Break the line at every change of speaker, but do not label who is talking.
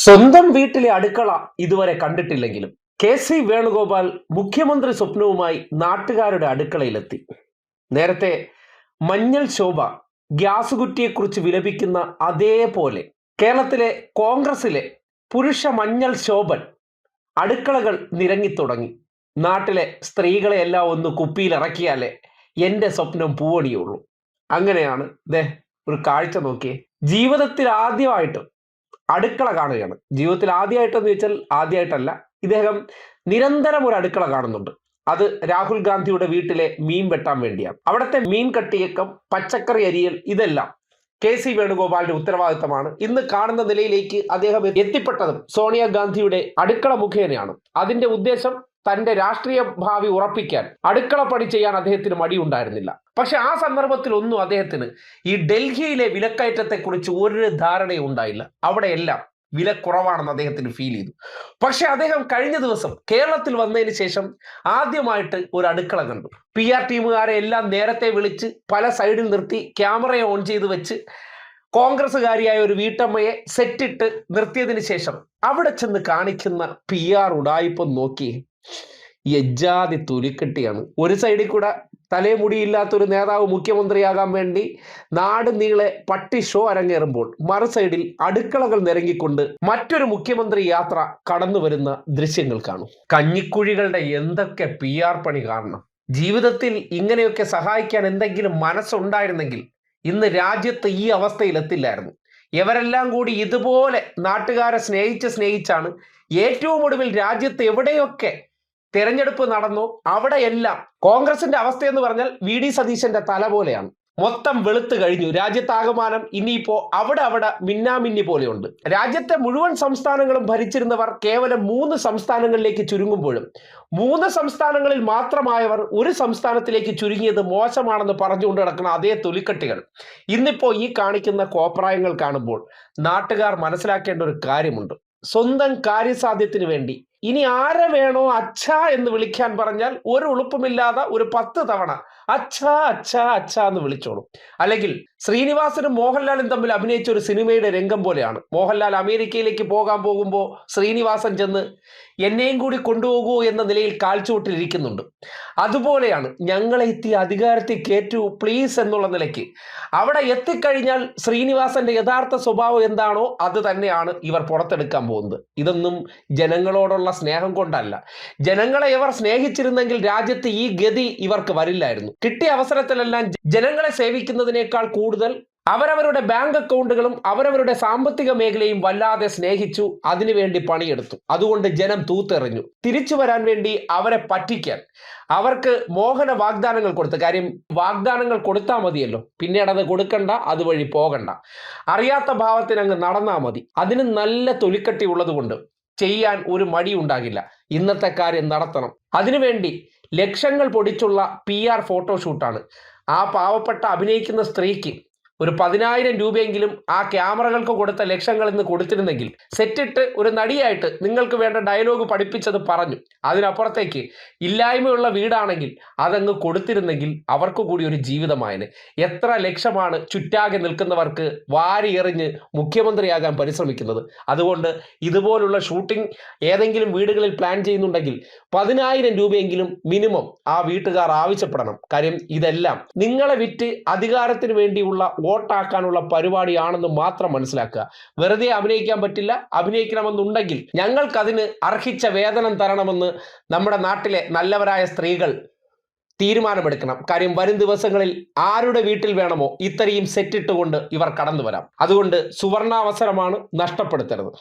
സ്വന്തം വീട്ടിലെ അടുക്കള ഇതുവരെ കണ്ടിട്ടില്ലെങ്കിലും കെ.സി. വേണുഗോപാൽ മുഖ്യമന്ത്രി സ്വപ്നവുമായി നാട്ടുകാരുടെ അടുക്കളയിലെത്തി. നേരത്തെ മഞ്ഞൾ ശോഭ ഗ്യാസ് കുറ്റിയെക്കുറിച്ച് വിലപിക്കുന്ന അതേപോലെ കേരളത്തിലെ കോൺഗ്രസിലെ പുരുഷ മഞ്ഞൾ ശോഭൻ അടുക്കളകൾ നിരങ്ങിത്തുടങ്ങി. നാട്ടിലെ സ്ത്രീകളെയെല്ലാം ഒന്ന് കുപ്പിയിലിറക്കിയാലേ എൻ്റെ സ്വപ്നം പൂവണിയുള്ളൂ. അങ്ങനെയാണ് ഒരു കാഴ്ച നോക്കിയേ. ജീവിതത്തിൽ ആദ്യമായിട്ട് അടുക്കള കാണുകയാണ്. ജീവിതത്തിൽ ആദ്യമായിട്ടെന്ന് ചോദിച്ചാൽ ആദ്യമായിട്ടല്ല, ഇദ്ദേഹം നിരന്തരം ഒരു അടുക്കള കാണുന്നുണ്ട്. അത് രാഹുൽ ഗാന്ധിയുടെ വീട്ടിലെ മീൻ വെട്ടാൻ വേണ്ടിയാണ്. അവിടുത്തെ മീൻ കട്ടിയേക്കം, പച്ചക്കറി അരിയൽ, ഇതെല്ലാം കെ.സി. വേണുഗോപാലിന്റെ ഉത്തരവാദിത്തമാണ്. ഇന്ന് കാണുന്ന നിലയിലേക്ക് അദ്ദേഹം എത്തിപ്പെട്ടതും സോണിയാഗാന്ധിയുടെ അടുക്കള മുഖേനയാണ്. അതിന്റെ ഉദ്ദേശം തന്റെ രാഷ്ട്രീയ ഭാവി ഉറപ്പിക്കാൻ അടുക്കള പണി ചെയ്യാൻ അദ്ദേഹത്തിന് മടിയുണ്ടായിരുന്നില്ല. പക്ഷെ ആ സന്ദർഭത്തിൽ ഒന്നും അദ്ദേഹത്തിന് ഈ ഡൽഹിയിലെ വിലക്കയറ്റത്തെക്കുറിച്ച് ഒരു ധാരണയും ഉണ്ടായില്ല. അവിടെയെല്ലാം വില കുറവാണെന്ന് അദ്ദേഹത്തിന് ഫീൽ ചെയ്തു. പക്ഷെ അദ്ദേഹം കഴിഞ്ഞ ദിവസം കേരളത്തിൽ വന്നതിന് ശേഷം ആദ്യമായിട്ട് ഒരു അടുക്കള കണ്ടു. PR ടീമുകാരെ എല്ലാം നേരത്തെ വിളിച്ച് പല സൈഡിൽ നിർത്തി ക്യാമറയെ ഓൺ ചെയ്ത് വെച്ച് കോൺഗ്രസ്സുകാരിയായ ഒരു വീട്ടമ്മയെ സെറ്റിട്ട് നിർത്തിയതിന് ശേഷം അവിടെ ചെന്ന് കാണിക്കുന്ന PR ഉടായിപ്പം നോക്കി യജ്ജാതി തുലിക്കെട്ടിയാണ്. ഒരു സൈഡിൽ കൂടെ തലമുടിയില്ലാത്തൊരു നേതാവ് മുഖ്യമന്ത്രിയാകാൻ വേണ്ടി നാട് നീളെ പട്ടി ഷോ അരങ്ങേറുമ്പോൾ മറു സൈഡിൽ അടുക്കളകൾ നിരങ്ങിക്കൊണ്ട് മറ്റൊരു മുഖ്യമന്ത്രി യാത്ര കടന്നു വരുന്ന ദൃശ്യങ്ങൾ കാണും. കഞ്ഞിക്കുഴികളുടെ എന്തൊക്കെ PR പണി കാണണം. ജീവിതത്തിൽ ഇങ്ങനെയൊക്കെ സഹായിക്കാൻ എന്തെങ്കിലും മനസ്സുണ്ടായിരുന്നെങ്കിൽ ഇന്ന് രാജ്യത്ത് ഈ അവസ്ഥയിലെത്തില്ലായിരുന്നു. ഇവരെല്ലാം കൂടി ഇതുപോലെ നാട്ടുകാരെ സ്നേഹിച്ചാണ് ഏറ്റവും ഒടുവിൽ രാജ്യത്ത് എവിടെയൊക്കെ തെരഞ്ഞെടുപ്പ് നടന്നു അവിടെയെല്ലാം കോൺഗ്രസിന്റെ അവസ്ഥയെന്ന് പറഞ്ഞാൽ VD സതീശന്റെ തല പോലെയാണ്. മൊത്തം വെളുത്ത് കഴിഞ്ഞു. രാജ്യത്താകമാനം ഇനിയിപ്പോ അവിടെ മിന്നാമിന്നി പോലെയുണ്ട്. രാജ്യത്തെ മുഴുവൻ സംസ്ഥാനങ്ങളും ഭരിച്ചിരുന്നവർ കേവലം 3 സംസ്ഥാനങ്ങളിലേക്ക് ചുരുങ്ങുമ്പോഴും 3 സംസ്ഥാനങ്ങളിൽ മാത്രമായവർ ഒരു സംസ്ഥാനത്തിലേക്ക് ചുരുങ്ങിയത് മോശമാണെന്ന് പറഞ്ഞുകൊണ്ട് നടക്കുന്ന അതേ തൊലിക്കട്ടികൾ ഇന്നിപ്പോ ഈ കാണിക്കുന്ന കോപ്രായങ്ങൾ കാണുമ്പോൾ നാട്ടുകാർ മനസ്സിലാക്കേണ്ട ഒരു കാര്യമുണ്ട്. സ്വന്തം കാര്യസാധ്യത്തിന് വേണ്ടി ഇനി ആരെ വേണോ അച്ഛാ എന്ന് വിളിക്കാൻ പറഞ്ഞാൽ ഒരു ഉളുപ്പുമില്ലാതെ ഒരു 10 തവണ അച്ഛാ അച്ഛാ അച്ഛാ എന്ന് വിളിച്ചോളും. അല്ലെങ്കിൽ ശ്രീനിവാസനും മോഹൻലാലും തമ്മിൽ അഭിനയിച്ച ഒരു സിനിമയുടെ രംഗം പോലെയാണ്. മോഹൻലാൽ അമേരിക്കയിലേക്ക് പോകാൻ പോകുമ്പോൾ ശ്രീനിവാസൻ ചെന്ന് എന്നെയും കൂടി കൊണ്ടുപോകൂ എന്ന നിലയിൽ കാൽച്ചുവട്ടിലിരിക്കുന്നുണ്ട്. അതുപോലെയാണ് ഞങ്ങളെ എത്തി അധികാരത്തിൽ കയറ്റൂ പ്ലീസ് എന്നുള്ള നിലയ്ക്ക് അവിടെ എത്തിക്കഴിഞ്ഞാൽ ശ്രീനിവാസന്റെ യഥാർത്ഥ സ്വഭാവം എന്താണോ അത് തന്നെയാണ് ഇവർ പുറത്തെടുക്കാൻ പോകുന്നത്. ഇതൊന്നും ജനങ്ങളോടുള്ള സ്നേഹം കൊണ്ടല്ല. ജനങ്ങളെ ഇവർ സ്നേഹിച്ചിരുന്നെങ്കിൽ രാജ്യത്ത് ഈ ഗതി ഇവർക്ക് വരില്ലായിരുന്നു. കിട്ടിയ അവസരത്തിലെല്ലാം ജനങ്ങളെ സേവിക്കുന്നതിനേക്കാൾ കൂടുതൽ അവരവരുടെ ബാങ്ക് അക്കൗണ്ടുകളും അവരവരുടെ സാമ്പത്തിക മേഖലയും വല്ലാതെ സ്നേഹിച്ചു, അതിനുവേണ്ടി പണിയെടുത്തു. അതുകൊണ്ട് ജനം തൂത്തെറിഞ്ഞു. തിരിച്ചു വരാൻ വേണ്ടി അവരെ പറ്റിക്കാൻ അവർക്ക് മോഹന വാഗ്ദാനങ്ങൾ കൊടുത്തു. കാര്യം വാഗ്ദാനങ്ങൾ കൊടുത്താൽ മതിയല്ലോ, പിന്നീട് അത് കൊടുക്കണ്ട, അതുവഴി പോകണ്ട, അറിയാത്ത ഭാവത്തിന് അങ്ങ് നടന്നാൽ മതി. അതിന് നല്ല തൊലിക്കട്ടി ഉള്ളത് കൊണ്ട് ചെയ്യാൻ ഒരു മടി ഉണ്ടാകില്ല. ഇന്നത്തെ കാര്യം നടത്തണം. അതിനുവേണ്ടി ലക്ഷങ്ങൾ പൊടിച്ചുള്ള PR ഫോട്ടോഷൂട്ടാണ്. ആ പാവപ്പെട്ട അഭിനയിക്കുന്ന സ്ത്രീക്ക് ഒരു 10,000 രൂപയെങ്കിലും ആ ക്യാമറകൾക്ക് കൊടുത്ത ലക്ഷങ്ങൾ ഇന്ന് കൊടുത്തിരുന്നെങ്കിൽ സെറ്റിട്ട് ഒരു നടിയായിട്ട് നിങ്ങൾക്ക് വേണ്ട ഡയലോഗ് പഠിപ്പിച്ചത് പറഞ്ഞു. അതിനപ്പുറത്തേക്ക് ഇല്ലായ്മയുള്ള വീടാണെങ്കിൽ അതങ്ങ് കൊടുത്തിരുന്നെങ്കിൽ അവർക്ക് കൂടി ഒരു ജീവിതമായന്. എത്ര ലക്ഷമാണ് ചുറ്റാകെ നിൽക്കുന്നവർക്ക് വാരി എറിഞ്ഞ് മുഖ്യമന്ത്രിയാകാൻ പരിശ്രമിക്കുന്നത്. അതുകൊണ്ട് ഇതുപോലുള്ള ഷൂട്ടിംഗ് ഏതെങ്കിലും വീടുകളിൽ പ്ലാൻ ചെയ്യുന്നുണ്ടെങ്കിൽ 10,000 രൂപയെങ്കിലും മിനിമം ആ വീട്ടുകാർ ആവശ്യപ്പെടണം. കാര്യം ഇതെല്ലാം നിങ്ങളെ വിറ്റ് അധികാരത്തിന് വേണ്ടിയുള്ള വോട്ടാക്കാനുള്ള പരിപാടിയാണെന്ന് മാത്രം മനസ്സിലാക്കുക. വെറുതെ അഭിനയിക്കാൻ പറ്റില്ല. അഭിനയിക്കണമെന്നുണ്ടെങ്കിൽ ഞങ്ങൾക്കതിന് അർഹിച്ച വേതനം തരണമെന്ന് നമ്മുടെ നാട്ടിലെ നല്ലവരായ സ്ത്രീകൾ തീരുമാനമെടുക്കണം. കാര്യം വരും ദിവസങ്ങളിൽ ആരുടെ വീട്ടിൽ വേണമോ ഇത്രയും സെറ്റിട്ടുകൊണ്ട് ഇവർ കടന്നു വരാം. അതുകൊണ്ട് സുവർണാവസരമാണ്, നഷ്ടപ്പെടുത്തരുത്.